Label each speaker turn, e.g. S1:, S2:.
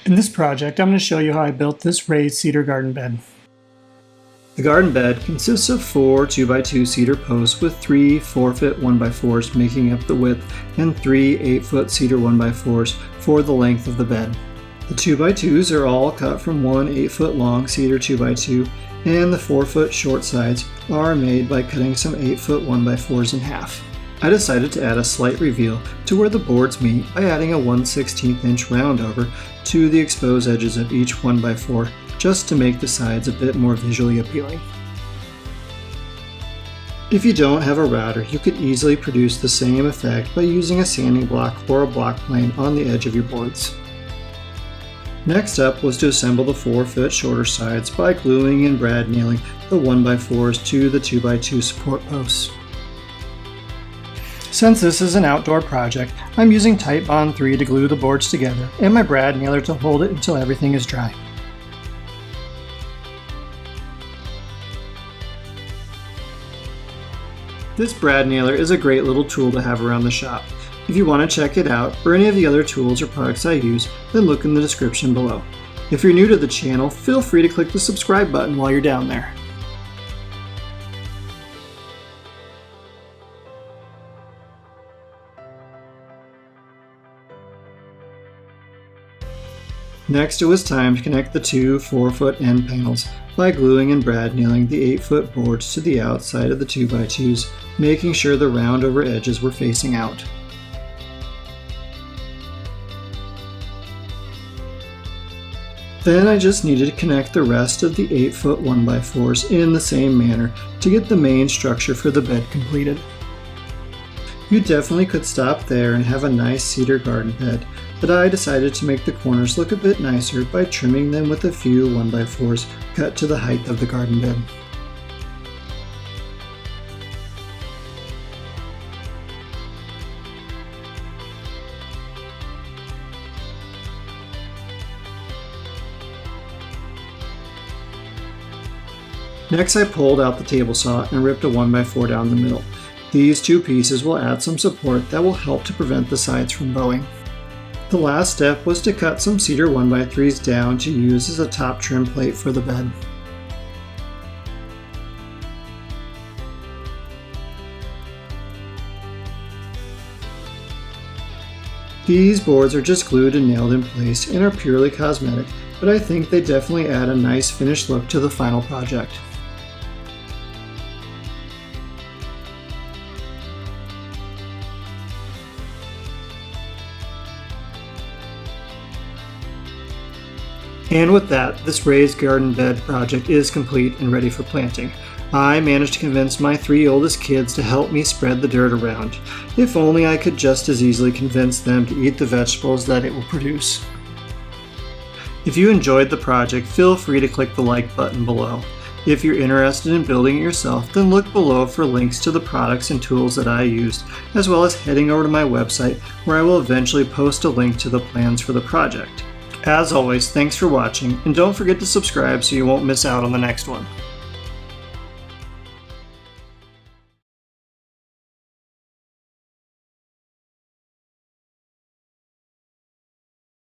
S1: In this project, I'm going to show you how I built this raised cedar garden bed.
S2: The garden bed consists of 4 2x2 cedar posts with 3 4-foot 1x4s making up the width and 3 8-foot cedar 1x4s for the length of the bed. The 2x2s are all cut from one 8-foot long cedar 2x2, and the 4-foot short sides are made by cutting some 8-foot 1x4s in half. I decided to add a slight reveal to where the boards meet by adding a 1/16 inch round over to the exposed edges of each 1x4 just to make the sides a bit more visually appealing. If you don't have a router, you could easily produce the same effect by using a sanding block or a block plane on the edge of your boards. Next up was to assemble the 4-foot shorter sides by gluing and brad nailing the 1x4s to the 2x2 support posts.
S1: Since this is an outdoor project, I'm using Titebond 3 to glue the boards together and my brad nailer to hold it until everything is dry.
S2: This brad nailer is a great little tool to have around the shop. If you want to check it out or any of the other tools or products I use, then look in the description below. If you're new to the channel, feel free to click the subscribe button while you're down there. Next, it was time to connect the two 4-foot end panels by gluing and brad nailing the 8-foot boards to the outside of the 2x2s, making sure the round over edges were facing out. Then I just needed to connect the rest of the 8-foot 1x4s in the same manner to get the main structure for the bed completed. You definitely could stop there and have a nice cedar garden bed, but I decided to make the corners look a bit nicer by trimming them with a few 1x4s cut to the height of the garden bed. Next, I pulled out the table saw and ripped a 1x4 down the middle. These two pieces will add some support that will help to prevent the sides from bowing. The last step was to cut some cedar 1x3s down to use as a top trim plate for the bed. These boards are just glued and nailed in place and are purely cosmetic, but I think they definitely add a nice finished look to the final project. And with that, this raised garden bed project is complete and ready for planting. I managed to convince my 3 oldest kids to help me spread the dirt around. If only I could just as easily convince them to eat the vegetables that it will produce. If you enjoyed the project, feel free to click the like button below. If you're interested in building it yourself, then look below for links to the products and tools that I used, as well as heading over to my website where I will eventually post a link to the plans for the project. As always, thanks for watching, and don't forget to subscribe so you won't miss out on the next one.